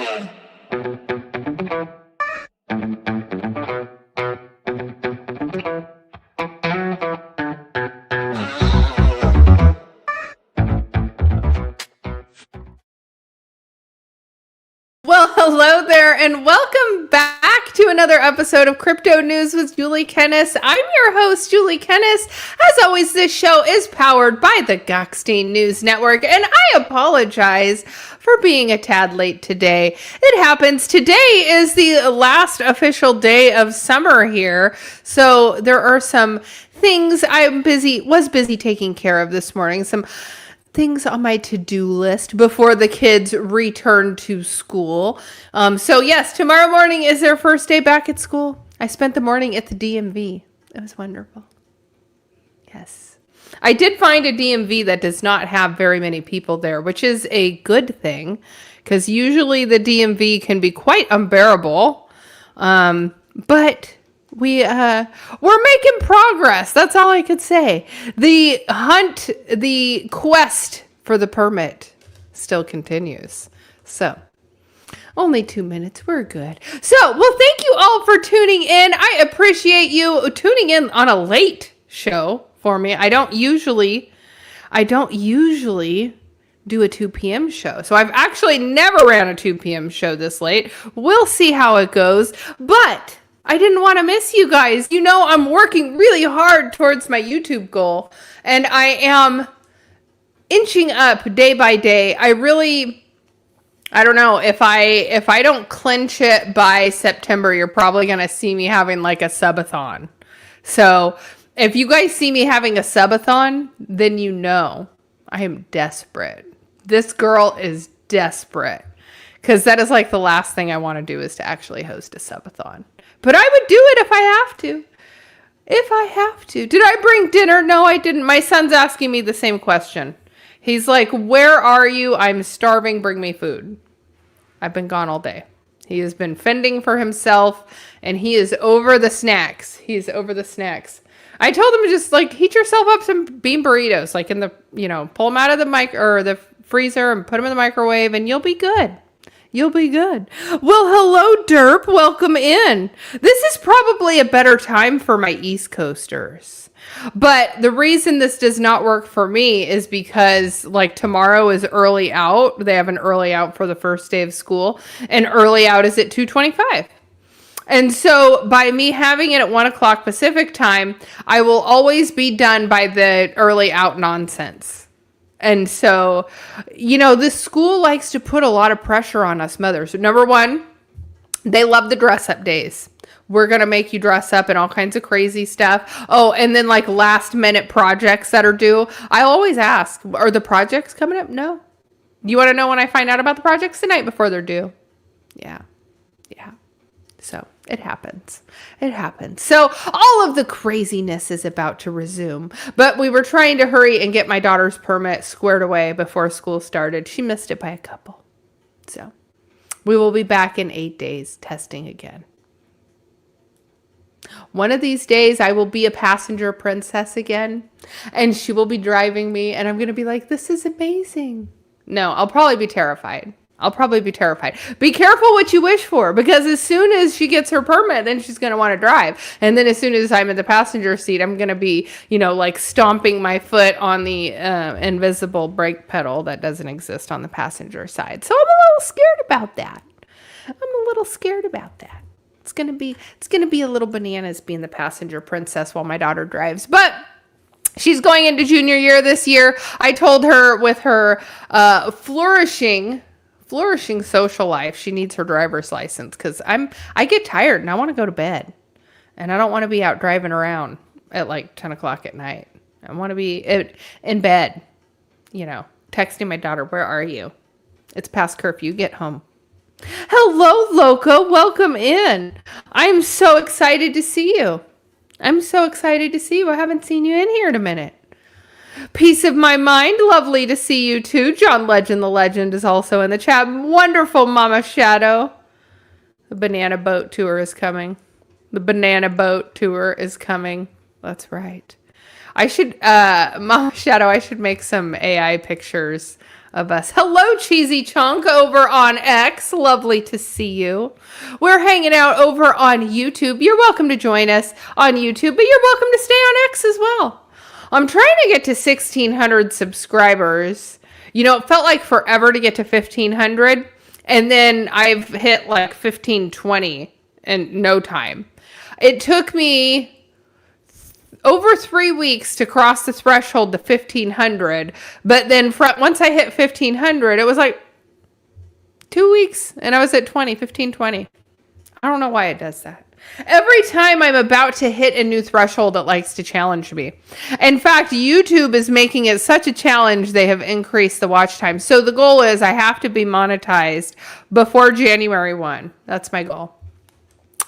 Well, hello there, and welcome back to another episode of Crypto News with Julie Kennis. I'm your host, Julie Kennis. As always, this show is powered by the Gokhshtein News Network, and I apologize for being a tad late today. It happens. Today is the last official day of summer here, so there are some things was busy taking care of this morning. Some things on my to-do list before the kids return to school. So yes, tomorrow morning is their first day back at school. I spent the morning at the DMV. It was wonderful. Yes. I did find a DMV that does not have very many people there, which is a good thing, because usually the DMV can be quite unbearable. But we're making progress. That's all I could say. The quest for the permit still continues. So, only 2 minutes. We're good. So, well, thank you all for tuning in. I appreciate you tuning in on a late show for me. I don't usually do a 2 p.m. show. So I've actually never ran a 2 p.m. show this late. We'll see how it goes. But I didn't want to miss you guys. You know, I'm working really hard towards my YouTube goal, and I am inching up day by day. I don't know, if I don't clinch it by September, you're probably going to see me having like a subathon. So if you guys see me having a subathon, then you know I am desperate. This girl is desperate, because that is like the last thing I want to do, is to actually host a subathon. But I would do it if I have to. If I have to. Did I bring dinner? No, I didn't. My son's asking me the same question. He's like, where are you? I'm starving. Bring me food. I've been gone all day. He has been fending for himself, and he is over the snacks. He's over the snacks. I told him to just like heat yourself up some bean burritos, like in the, pull them out of the freezer and put them in the microwave, and you'll be good. You'll be good. Well, hello, Derp. Welcome in. This is probably a better time for my East Coasters. But the reason this does not work for me is because, like, tomorrow is early out. They have an early out for the first day of school, and early out is at 2:25. And so by me having it at 1 o'clock Pacific time, I will always be done by the early out nonsense. And so, this school likes to put a lot of pressure on us mothers. Number one, they love the dress up days. We're going to make you dress up and all kinds of crazy stuff. Oh, and then like last minute projects that are due. I always ask, are the projects coming up? No. You want to know when I find out about the projects? The night before they're due. Yeah. So it happens. It happens. So all of the craziness is about to resume, but we were trying to hurry and get my daughter's permit squared away before school started. She missed it by a couple. So we will be back in 8 days testing again. One of these days I will be a passenger princess again, and she will be driving me, and I'm going to be like, this is amazing. No, I'll probably be terrified. Be careful what you wish for, because as soon as she gets her permit, then she's going to want to drive. And then as soon as I'm in the passenger seat, I'm going to be, like stomping my foot on the invisible brake pedal that doesn't exist on the passenger side. So I'm a little scared about that. It's going to be a little bananas being the passenger princess while my daughter drives. But she's going into junior year this year. I told her with her flourishing social life, she needs her driver's license, because I get tired and I want to go to bed, and I don't want to be out driving around at like 10 o'clock at night. I want to be in bed, texting my daughter, where are you? It's past curfew. Get home. Hello, Loco. Welcome in. I'm so excited to see you. I haven't seen you in here in a minute. Peace of my mind. Lovely to see you too. John Legend the Legend is also in the chat. Wonderful, Mama Shadow. The banana boat tour is coming. That's right. I should, Mama Shadow, I should make some AI pictures of us. Hello, Cheesy Chunk over on X. Lovely to see you. We're hanging out over on YouTube. You're welcome to join us on YouTube, but you're welcome to stay on X as well. I'm trying to get to 1,600 subscribers. You know, it felt like forever to get to 1,500, and then I've hit like 1,520 in no time. It took me over 3 weeks to cross the threshold to 1,500, but then once I hit 1,500, it was like 2 weeks, and I was at 1,520. I don't know why it does that. Every time I'm about to hit a new threshold, it likes to challenge me. In fact, YouTube is making it such a challenge, they have increased the watch time. So the goal is I have to be monetized before January 1. That's my goal.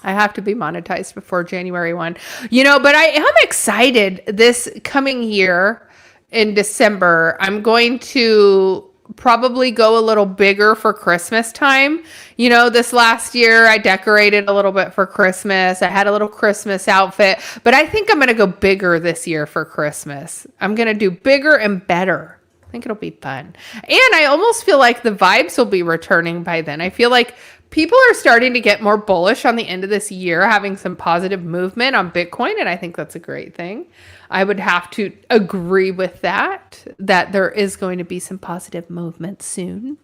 I have to be monetized before January 1. You know, but I am excited this coming year in December. I'm going to probably go a little bigger for Christmas time. You know, this last year I decorated a little bit for Christmas. I had a little Christmas outfit, but I think I'm going to go bigger this year for Christmas. I'm going to do bigger and better. I think it'll be fun. And I almost feel like the vibes will be returning by then. I feel like people are starting to get more bullish on the end of this year, having some positive movement on Bitcoin, and I think that's a great thing. I would have to agree with that there is going to be some positive movement soon.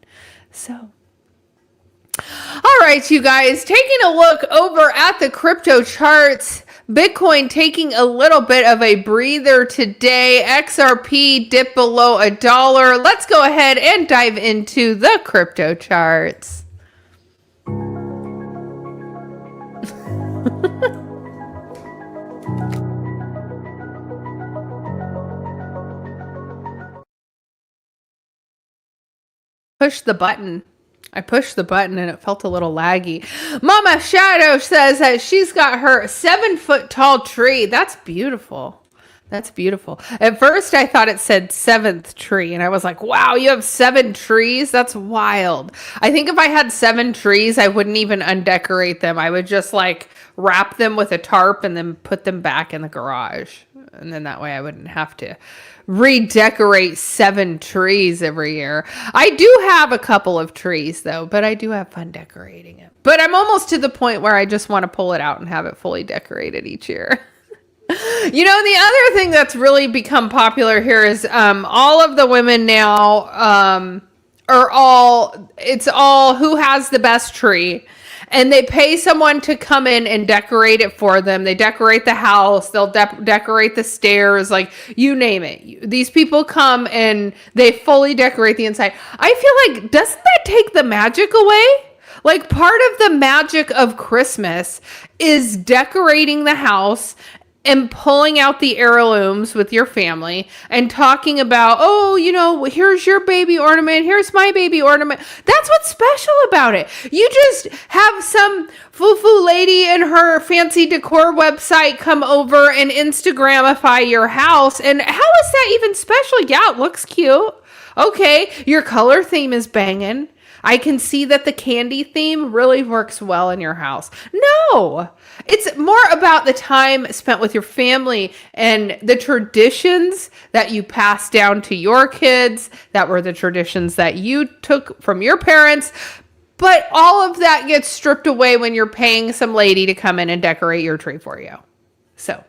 So, all right, you guys, taking a look over at the crypto charts, Bitcoin taking a little bit of a breather today. XRP dipped below $1. Let's go ahead and dive into the crypto charts. Push the button. I pushed the button and it felt a little laggy. Mama Shadow says that she's got her 7-foot tall tree. That's beautiful. That's beautiful. At first I thought it said 7th tree and I was like, wow, you have 7 trees? That's wild. I think if I had 7 trees, I wouldn't even undecorate them. I would just like wrap them with a tarp and then put them back in the garage. And then that way I wouldn't have to redecorate 7 trees every year. I do have a couple of trees though, but I do have fun decorating it. But I'm almost to the point where I just want to pull it out and have it fully decorated each year. You know, the other thing that's really become popular here is all of the women now it's all who has the best tree. And they pay someone to come in and decorate it for them. They decorate the house. They'll decorate the stairs. Like, you name it. These people come and they fully decorate the inside. I feel like, doesn't that take the magic away? Like, part of the magic of Christmas is decorating the house and pulling out the heirlooms with your family and talking about, oh, you know, here's your baby ornament. Here's my baby ornament. That's what's special about it. You just have some foo-foo lady and her fancy decor website come over and Instagramify your house. And how is that even special? Yeah, it looks cute. Okay, your color theme is banging. I can see that the candy theme really works well in your house. No, it's more about the time spent with your family and the traditions that you pass down to your kids, that were the traditions that you took from your parents. But all of that gets stripped away when you're paying some lady to come in and decorate your tree for you. So,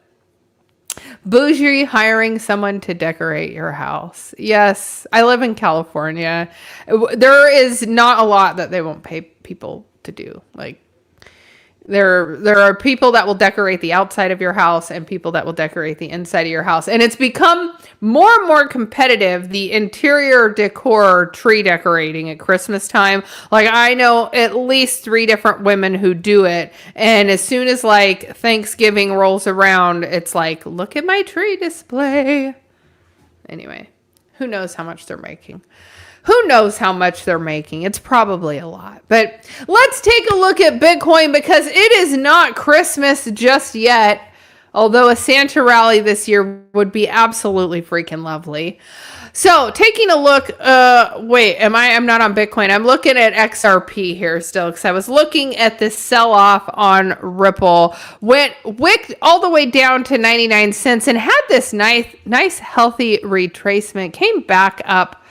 bougie hiring someone to decorate your house. Yes, I live in California. There is not a lot that they won't pay people to do. Like, there are people that will decorate the outside of your house and people that will decorate the inside of your house. And it's become more and more competitive, the interior decor tree decorating at Christmas time. Like, I know at least 3 different women who do it. And as soon as like Thanksgiving rolls around, it's like, look at my tree display. Anyway, who knows how much they're making? Who knows how much they're making? It's probably a lot. But let's take a look at Bitcoin because it is not Christmas just yet. Although a Santa rally this year would be absolutely freaking lovely. So taking a look, I'm not on Bitcoin. I'm looking at XRP here still because I was looking at this sell-off on Ripple. Wicked all the way down to 99 cents and had this nice healthy retracement. Came back up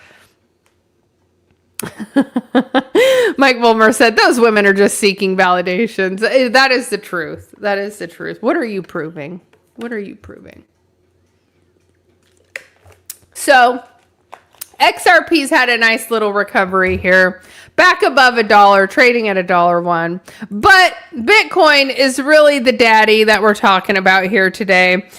Mike Wilmer said, those women are just seeking validations. That is the truth. That is the truth. What are you proving? What are you proving? So XRP's had a nice little recovery here. Back above $1, trading at $1.01. But Bitcoin is really the daddy that we're talking about here today.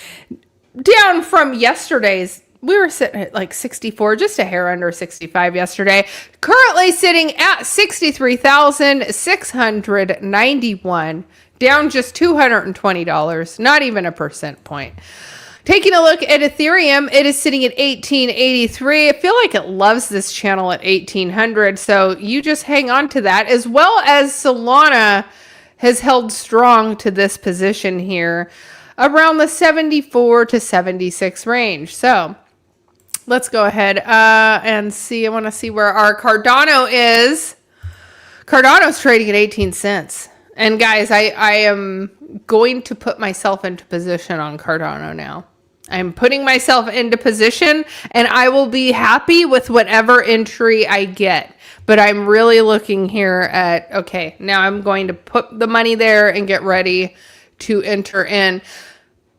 Down from yesterday's, we were sitting at like 64, just a hair under 65 yesterday. Currently sitting at 63,691, down just $220, not even a percent point. Taking a look at Ethereum, it is sitting at 1883. I feel like it loves this channel at 1800, so you just hang on to that, as well as Solana has held strong to this position here around the 74 to 76 range. So let's go ahead and see. I want to see where our Cardano is. Cardano's trading at 18 cents. And guys, I am going to put myself into position on Cardano now. I'm putting myself into position, and I will be happy with whatever entry I get. But I'm really looking here at, okay, now I'm going to put the money there and get ready to enter in.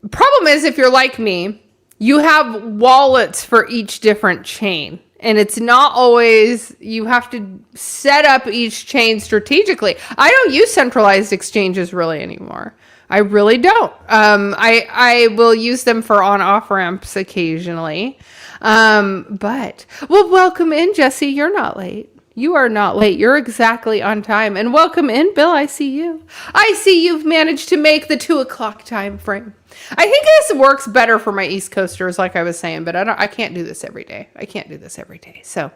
Problem is, if you're like me, you have wallets for each different chain. And it's not always, you have to set up each chain strategically. I don't use centralized exchanges really anymore. I really don't. I will use them for on-off ramps occasionally. But, well, welcome in, Jesse. You're not late. You are not late. You're exactly on time. And welcome in, Bill. I see you. I see you've managed to make the 2 o'clock time frame. I think this works better for my East Coasters, like I was saying, but I can't do this every day. I can't do this every day. So,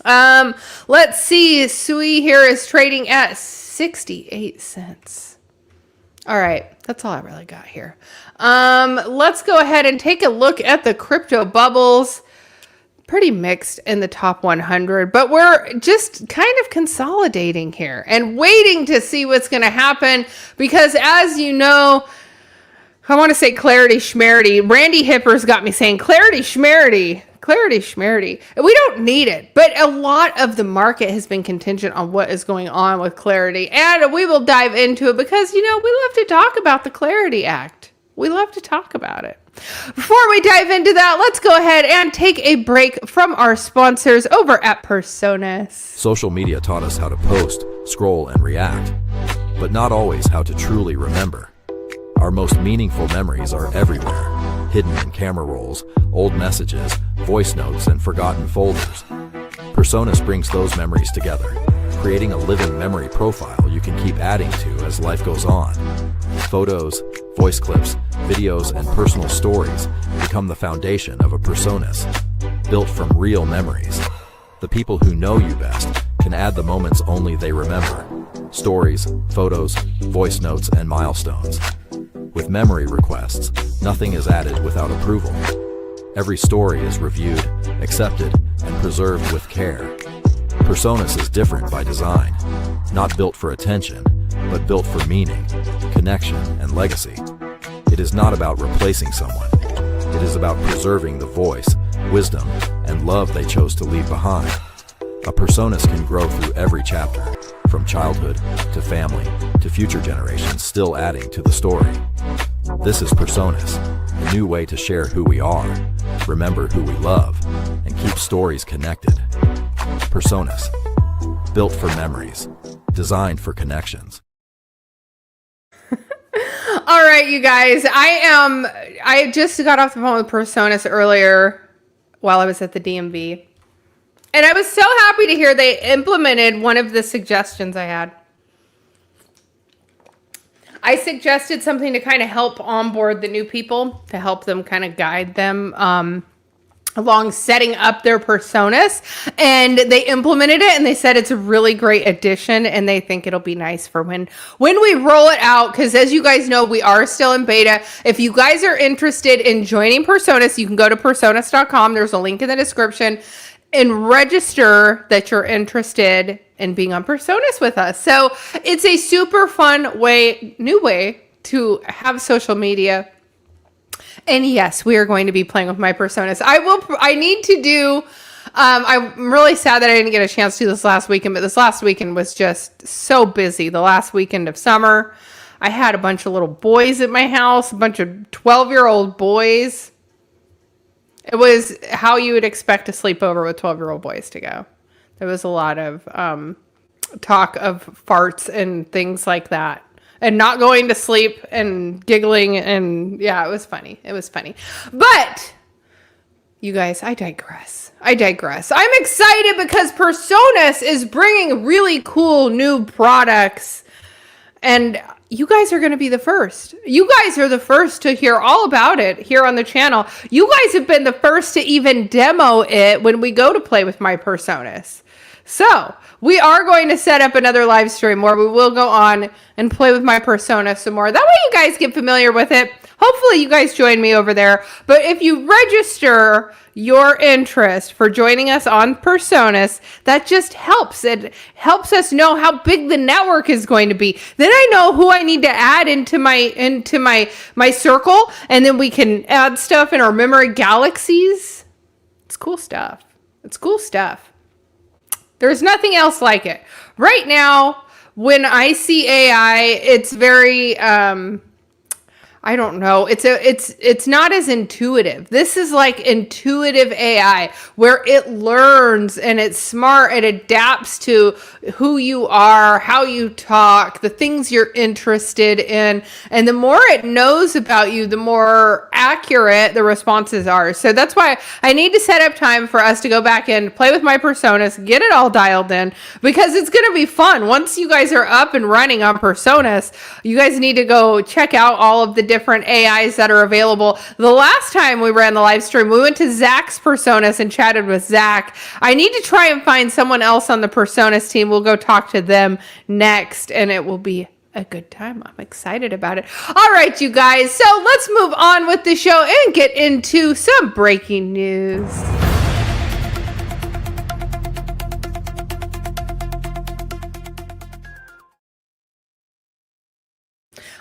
let's see. Sui here is trading at 68 cents. All right. That's all I really got here. Let's go ahead and take a look at the crypto bubbles. Pretty mixed in the top 100, but we're just kind of consolidating here and waiting to see what's going to happen because, as you know, I want to say clarity schmerity. Randy Hipper's got me saying clarity schmerity. Clarity schmerity. We don't need it, but a lot of the market has been contingent on what is going on with clarity, and we will dive into it because, you know, we love to talk about the Clarity Act. We love to talk about it. Before we dive into that, let's go ahead and take a break from our sponsors over at Personas. Social media taught us how to post, scroll, and react, but not always how to truly remember. Our most meaningful memories are everywhere, hidden in camera rolls, old messages, voice notes, and forgotten folders. Personas brings those memories together, creating a living memory profile you can keep adding to as life goes on. Photos, voice clips, videos, and personal stories become the foundation of a Personas, built from real memories. The people who know you best can add the moments only they remember. Stories, photos, voice notes, and milestones. With memory requests, nothing is added without approval. Every story is reviewed, accepted, and preserved with care. Personas is different by design, not built for attention, but built for meaning, connection, and legacy. It is not about replacing someone. It is about preserving the voice, wisdom, and love they chose to leave behind. A Personas can grow through every chapter, from childhood to family to future generations, still adding to the story. This is Personas, a new way to share who we are, remember who we love, and keep stories connected. Personas, built for memories, designed for connections. All right, you guys, I just got off the phone with Personas earlier while I was at the DMV. And I was so happy to hear they implemented one of the suggestions I had. I suggested something to kind of help onboard the new people, to help them kind of guide them along setting up their Personas. And they implemented it, and they said it's a really great addition, and they think it'll be nice for when we roll it out. Because as you guys know, we are still in beta. If you guys are interested in joining Personas, you can go to personas.com. There's a link in the description. And register that you're interested in being on Personas with us. So it's a super fun new way to have social media. And yes, we are going to be playing with my Personas. I need to do I'm really sad that I didn't get a chance to do this last weekend, but this last weekend was just so busy. The last weekend of summer, I had a bunch of little boys at my house, a bunch of 12-year-old boys. It was how you would expect a sleepover with 12-year-old boys to go. There was a lot of talk of farts and things like that. And not going to sleep and giggling. And yeah, it was funny. It was funny. But you guys, I digress. I'm excited because Personas is bringing really cool new products. And you guys are going to be the first. You guys are the first to hear all about it here on the channel. You guys have been the first to even demo it when we go to play with my Personas. So we are going to set up another live stream where we will go on and play with my persona some more. That way you guys get familiar with it. Hopefully you guys join me over there. But if you register your interest for joining us on Personas, that just helps. It helps us know how big the network is going to be. Then I know who I need to add into my circle, and then we can add stuff in our memory galaxies. It's cool stuff. It's cool stuff. There's nothing else like it. Right now, when I see AI, it's very, I don't know. It's not as intuitive. This is like intuitive AI where it learns and it's smart. It adapts to who you are, how you talk, the things you're interested in. And the more it knows about you, the more accurate the responses are. So that's why I need to set up time for us to go back and play with my personas, get it all dialed in, because it's going to be fun. Once you guys are up and running on Personas, you guys need to go check out all of the different AIs that are available. The last time we ran the live stream, we went to Zach's Personas and chatted with Zach. I need to try and find someone else on the Personas team. We'll go talk to them next, and it will be a good time. I'm excited about it. All right, you guys. So let's move on with the show and get into some breaking news.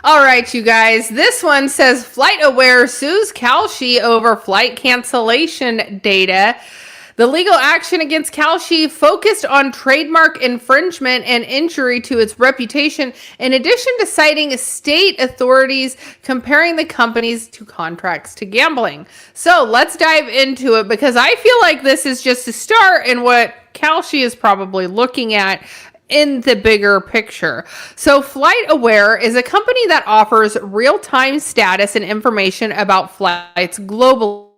All right, you guys. This one says FlightAware sues Kalshi over flight cancellation data. The legal action against Kalshi focused on trademark infringement and injury to its reputation, in addition to citing state authorities comparing the companies to contracts to gambling. So let's dive into it, because I feel like this is just a start in what Kalshi is probably looking at in the bigger picture. So FlightAware is a company that offers real-time status and information about flights globally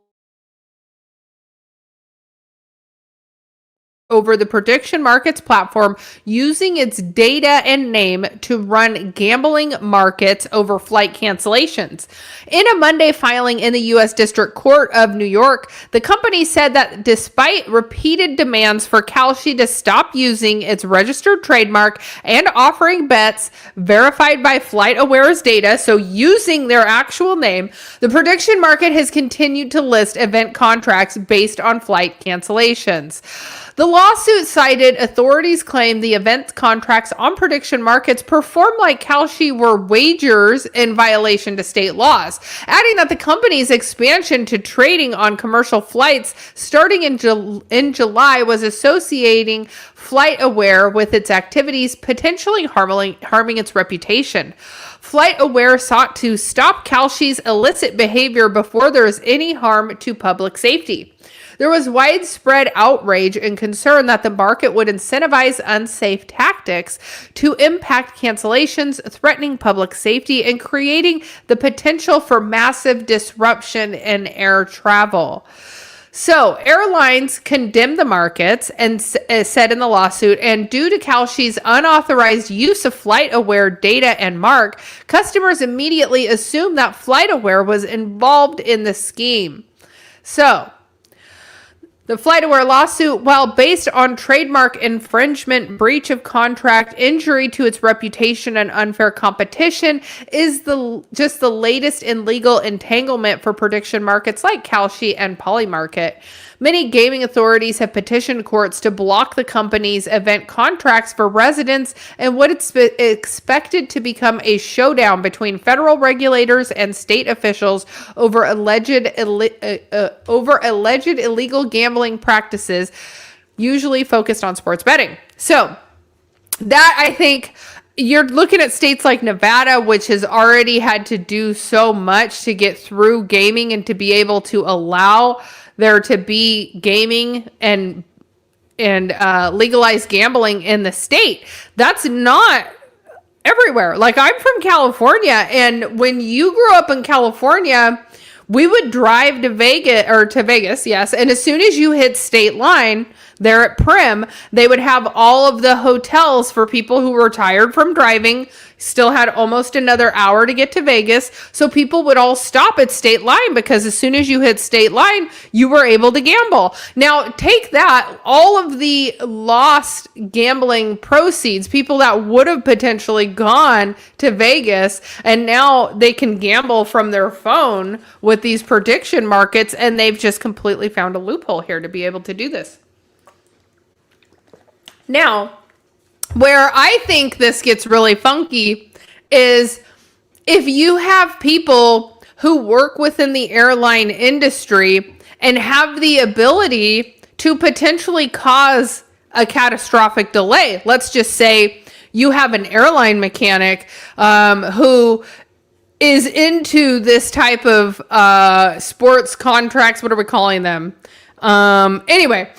over the prediction markets platform, using its data and name to run gambling markets over flight cancellations. In a Monday filing in the U.S. District Court of New York, the company said that despite repeated demands for Kalshi to stop using its registered trademark and offering bets verified by FlightAware's data, so using their actual name, the prediction market has continued to list event contracts based on flight cancellations. The lawsuit cited authorities claim the event contracts on prediction markets perform like Kalshi were wagers in violation to state laws, adding that the company's expansion to trading on commercial flights starting in July was associating FlightAware with its activities, potentially harming its reputation. FlightAware sought to stop Kalshi's illicit behavior before there is any harm to public safety. There was widespread outrage and concern that the market would incentivize unsafe tactics to impact cancellations, threatening public safety and creating the potential for massive disruption in air travel. So airlines condemned the markets and said in the lawsuit, and due to Kalshi's unauthorized use of FlightAware data and mark, customers immediately assumed that FlightAware was involved in the scheme. So the FlightAware lawsuit, while based on trademark infringement, breach of contract, injury to its reputation, and unfair competition, is just the latest in legal entanglement for prediction markets like Kalshi and Polymarket. Many gaming authorities have petitioned courts to block the company's event contracts for residents in what it's expected to become a showdown between federal regulators and state officials over alleged illegal gambling gambling practices, usually focused on sports betting. So that, I think, you're looking at states like Nevada, which has already had to do so much to get through gaming and to be able to allow there to be gaming and legalized gambling in the state. That's not everywhere. Like, I'm from California, and when you grew up in California, we would drive to Vegas, yes. And as soon as you hit state line there at Prim, they would have all of the hotels for people who were tired from driving, still had almost another hour to get to Vegas. So people would all stop at state line, because as soon as you hit state line, you were able to gamble. Now take that, all of the lost gambling proceeds, people that would have potentially gone to Vegas, and now they can gamble from their phone with these prediction markets, and they've just completely found a loophole here to be able to do this. Now, where I think this gets really funky is if you have people who work within the airline industry and have the ability to potentially cause a catastrophic delay. Let's just say you have an airline mechanic who is into this type of sports contracts. What are we calling them? Anyway,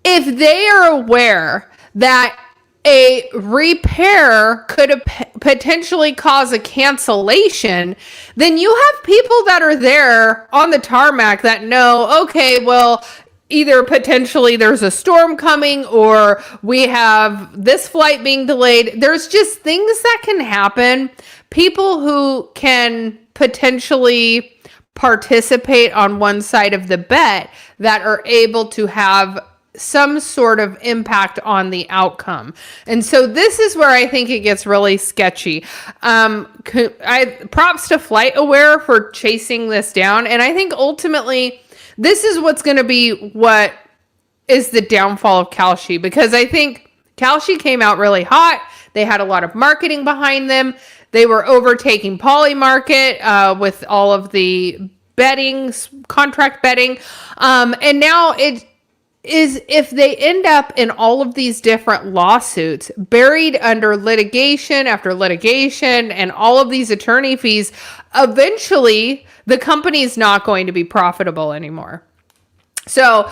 if they are aware that a repair could potentially cause a cancellation, then you have people that are there on the tarmac that know, okay, well, either potentially there's a storm coming, or we have this flight being delayed. There's just things that can happen. People who can potentially participate on one side of the bet that are able to have some sort of impact on the outcome. And so this is where I think it gets really sketchy. Props to FlightAware for chasing this down. And I think ultimately this is what's going to be what is the downfall of Kalshi, because I think Kalshi came out really hot. They had a lot of marketing behind them. They were overtaking Polymarket with all of the betting, contract betting. And now it is, if they end up in all of these different lawsuits buried under litigation after litigation and all of these attorney fees, eventually the company is not going to be profitable anymore. So,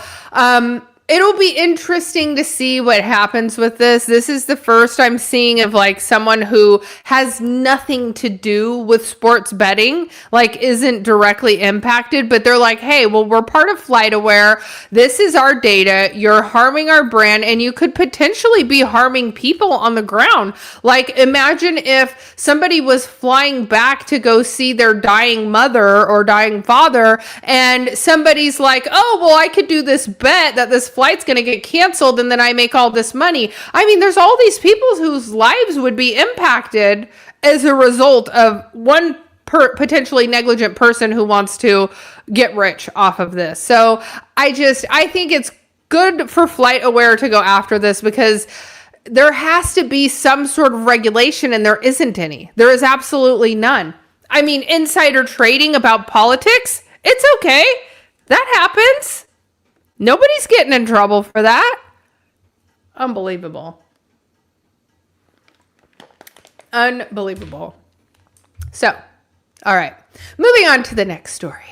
it'll be interesting to see what happens with this. This is the first I'm seeing of like someone who has nothing to do with sports betting, like isn't directly impacted, but they're like, hey, well, we're part of FlightAware. This is our data. You're harming our brand, and you could potentially be harming people on the ground. Like, imagine if somebody was flying back to go see their dying mother or dying father, and somebody's like, oh, well, I could do this bet that this flight's going to get canceled and then I make all this money. I mean, there's all these people whose lives would be impacted as a result of one potentially negligent person who wants to get rich off of this. So I think it's good for FlightAware to go after this, because there has to be some sort of regulation, and there isn't any. There is absolutely none. I mean, insider trading about politics, it's okay. That happens. Nobody's getting in trouble for that. Unbelievable. Unbelievable. So, all right. Moving on to the next story.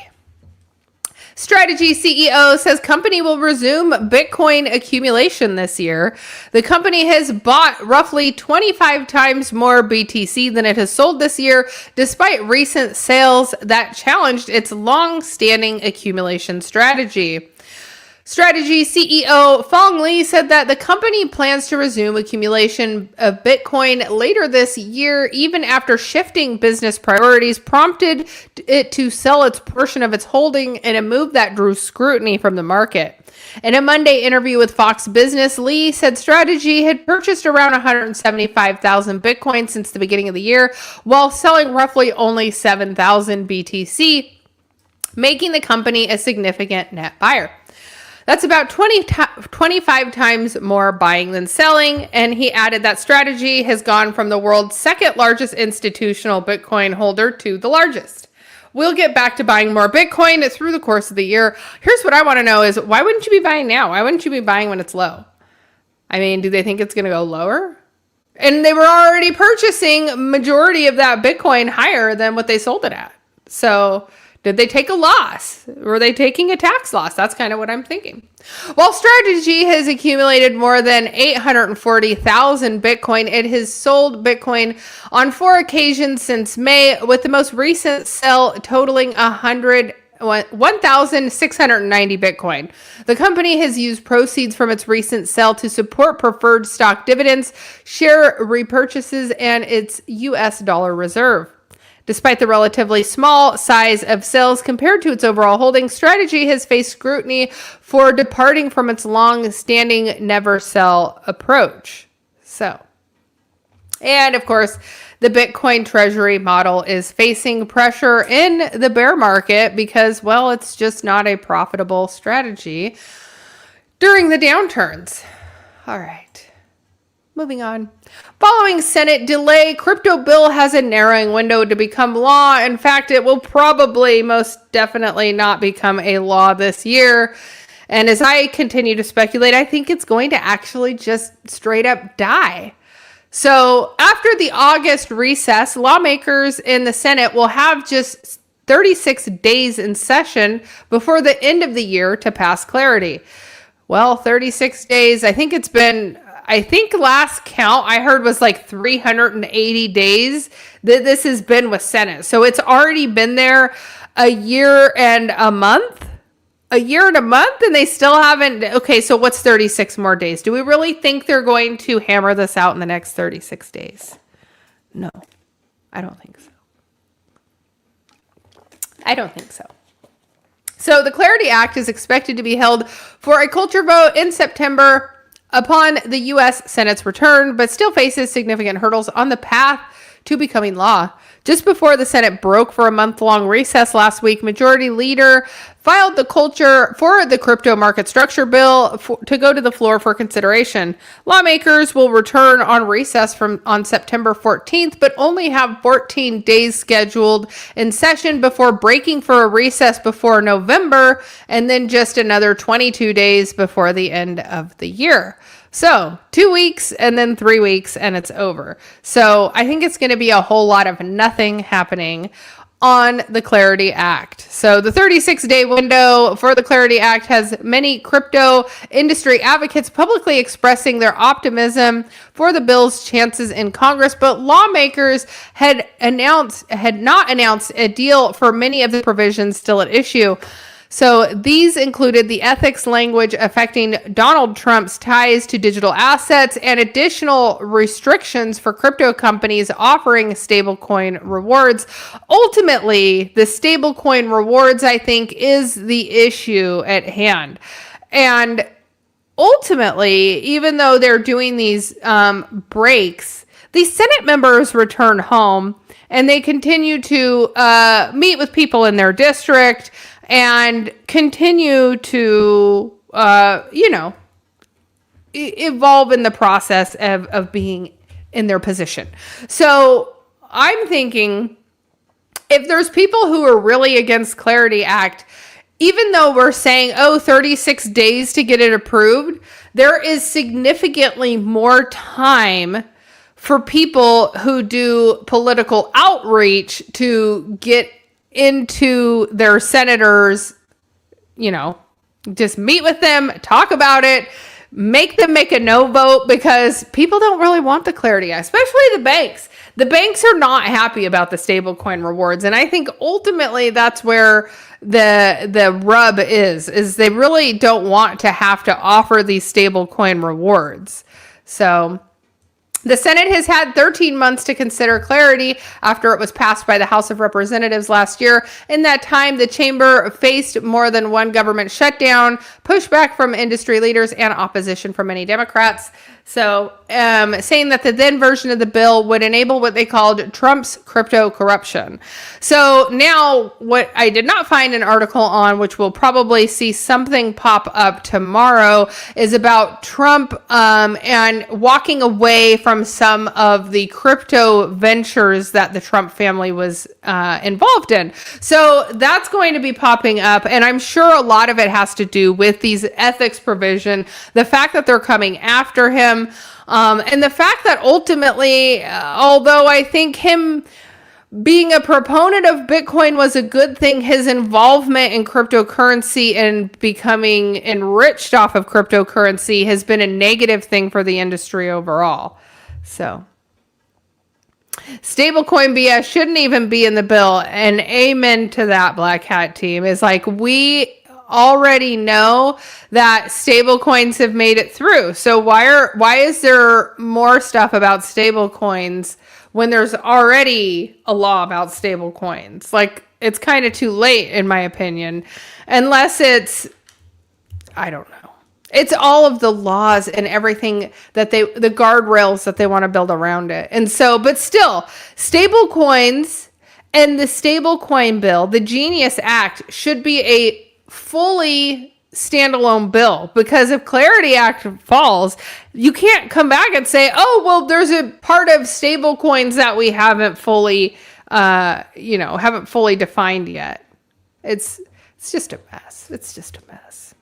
Strategy CEO says company will resume Bitcoin accumulation this year. The company has bought roughly 25 times more BTC than it has sold this year, despite recent sales that challenged its long-standing accumulation strategy. Strategy CEO Fong Li said that the company plans to resume accumulation of Bitcoin later this year, even after shifting business priorities prompted it to sell its portion of its holding in a move that drew scrutiny from the market. In a Monday interview with Fox Business, Li said Strategy had purchased around 175,000 Bitcoin since the beginning of the year, while selling roughly only 7,000 BTC, making the company a significant net buyer. That's about 25 times more buying than selling. And he added that Strategy has gone from the world's second largest institutional Bitcoin holder to the largest. we'll get back to buying more Bitcoin through the course of the year. Here's what I want to know is, why wouldn't you be buying now? Why wouldn't you be buying when it's low? I mean, do they think it's going to go lower? And they were already purchasing majority of that Bitcoin higher than what they sold it at. So did they take a loss? Were they taking a tax loss? That's kind of what I'm thinking. While Strategy has accumulated more than 840,000 Bitcoin, it has sold Bitcoin on 4 occasions since May, with the most recent sell totaling 1,690 Bitcoin. The company has used proceeds from its recent sale to support preferred stock dividends, share repurchases, and its US dollar reserve. Despite the relatively small size of sales compared to its overall holdings, Strategy has faced scrutiny for departing from its long-standing never sell approach. And of course, the Bitcoin treasury model is facing pressure in the bear market because, well, it's just not a profitable strategy during the downturns. All right. Moving on. Following Senate delay, crypto bill has a narrowing window to become law. In fact, it will probably most definitely not become a law this year. And as I continue to speculate, I think it's going to actually just straight up die. So after the August recess, lawmakers in the Senate will have just 36 days in session before the end of the year to pass clarity. Well, 36 days, I think last count I heard was like 380 days that this has been with Senate. So it's already been there a year and a month, and they still haven't. Okay, so what's 36 more days? Do we really think they're going to hammer this out in the next 36 days? No, I don't think so. So the Clarity Act is expected to be held for a cloture vote in September upon the U.S. Senate's return, but still faces significant hurdles on the path to becoming law. Just before the Senate broke for a month-long recess last week, Majority Leader filed the cloture for the crypto market structure bill to go to the floor for consideration. Lawmakers will return on recess on September 14th, but only have 14 days scheduled in session before breaking for a recess before November, and then just another 22 days before the end of the year. So 2 weeks and then 3 weeks and it's over. So I think it's going to be a whole lot of nothing happening on the Clarity Act. So the 36-day window for the Clarity Act has many crypto industry advocates publicly expressing their optimism for the bill's chances in Congress, but lawmakers had not announced a deal for many of the provisions still at issue. So these included the ethics language affecting Donald Trump's ties to digital assets and additional restrictions for crypto companies offering stablecoin rewards. Ultimately, the stablecoin rewards, I think, is the issue at hand. And ultimately, even though they're doing these breaks, these Senate members return home and they continue to meet with people in their district and continue to, evolve in the process of being in their position. So I'm thinking, if there's people who are really against Clarity Act, even though we're saying, 36 days to get it approved, there is significantly more time for people who do political outreach to get into their senators, just meet with them, talk about it, make them make a no vote, because people don't really want the Clarity Act, especially the banks. The banks are not happy about the stablecoin rewards. And I think ultimately that's where the rub is they really don't want to have to offer these stablecoin rewards. So the Senate has had 13 months to consider Clarity after it was passed by the House of Representatives last year. In that time, the chamber faced more than one government shutdown, pushback from industry leaders, and opposition from many Democrats. So, saying that the then version of the bill would enable what they called Trump's crypto corruption. So now what I did not find an article on, which we'll probably see something pop up tomorrow, is about Trump and walking away from some of the crypto ventures that the Trump family was involved in. So that's going to be popping up. And I'm sure a lot of it has to do with these ethics provision, the fact that they're coming after him. And the fact that ultimately, although I think him being a proponent of Bitcoin was a good thing, his involvement in cryptocurrency and becoming enriched off of cryptocurrency has been a negative thing for the industry overall. So stablecoin BS shouldn't even be in the bill. And amen to that, Black Hat team. Is like, we already know that stable coins have made it through. So why is there more stuff about stable coins when there's already a law about stable coins? Like, it's kind of too late, in my opinion, unless it's, I don't know. It's all of the laws and everything that the guardrails that they want to build around it. And so, but still, stable coins and the stable coin bill, the Genius Act, should be a fully standalone bill, because if Clarity Act falls, you can't come back and say, oh, well, there's a part of stable coins that we haven't fully, haven't fully defined yet. It's just a mess. It's just a mess.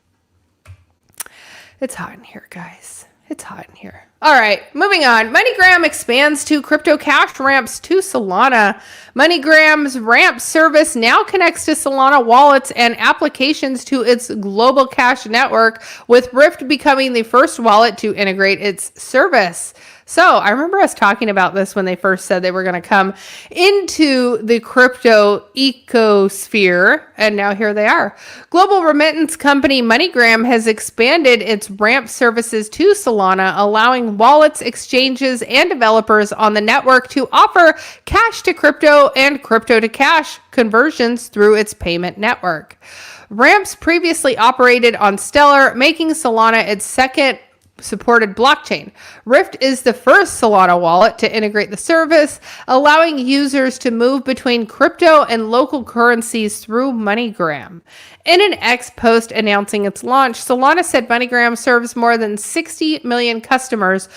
It's hot in here, guys. It's hot in here. All right, moving on. MoneyGram expands to crypto cash ramps to Solana. MoneyGram's ramp service now connects to Solana wallets and applications to its global cash network, with Rift becoming the first wallet to integrate its service. So I remember us talking about this when they first said they were going to come into the crypto ecosphere, and now here they are. Global remittance company MoneyGram has expanded its ramp services to Solana, allowing wallets, exchanges, and developers on the network to offer cash to crypto and crypto to cash conversions through its payment network. Ramps previously operated on Stellar, making Solana its second supported blockchain. Rift is the first Solana wallet to integrate the service, allowing users to move between crypto and local currencies through MoneyGram. In an X post announcing its launch, Solana said MoneyGram serves more than 60 million customers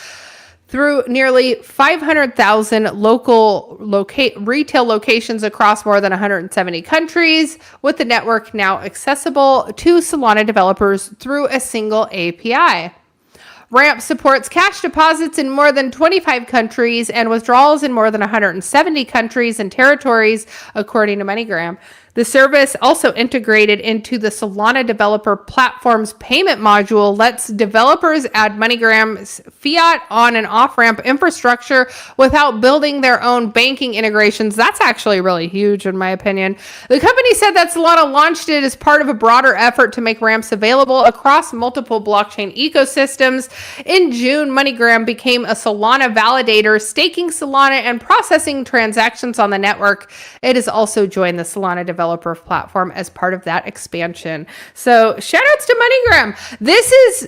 through nearly 500,000 local retail locations across more than 170 countries, with the network now accessible to Solana developers through a single API. Ramp supports cash deposits in more than 25 countries and withdrawals in more than 170 countries and territories, according to MoneyGram. The service, also integrated into the Solana developer platform's payment module, lets developers add MoneyGram's fiat on and off-ramp infrastructure without building their own banking integrations. That's actually really huge, in my opinion. The company said that Solana launched it as part of a broader effort to make ramps available across multiple blockchain ecosystems. In June, MoneyGram became a Solana validator, staking Solana and processing transactions on the network. It has also joined the Solana developer platform as part of that expansion. So shout outs to MoneyGram. This is,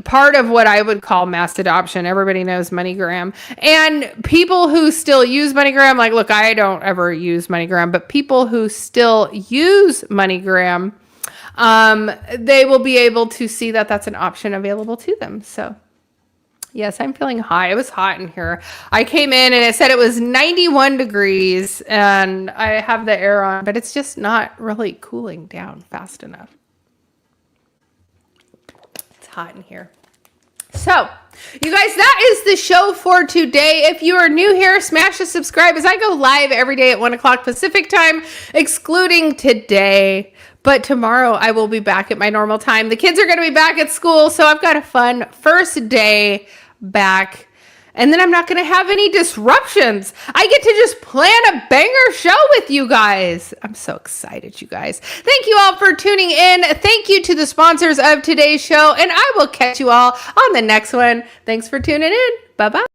part of what I would call mass adoption. Everybody knows MoneyGram. And people who still use MoneyGram, like, look, I don't ever use MoneyGram, but people who still use MoneyGram, they will be able to see that that's an option available to them. So yes, I'm feeling hot. It was hot in here. I came in and it said it was 91 degrees and I have the air on, but it's just not really cooling down fast enough. It's hot in here. So, you guys, that is the show for today. If you are new here, smash the subscribe as I go live every day at 1 o'clock Pacific time, excluding today. But tomorrow I will be back at my normal time. The kids are going to be back at school, so I've got a fun first day back. And then I'm not going to have any disruptions. I get to just plan a banger show with you guys. I'm so excited, you guys. Thank you all for tuning in. Thank you to the sponsors of today's show. And I will catch you all on the next one. Thanks for tuning in. Bye-bye.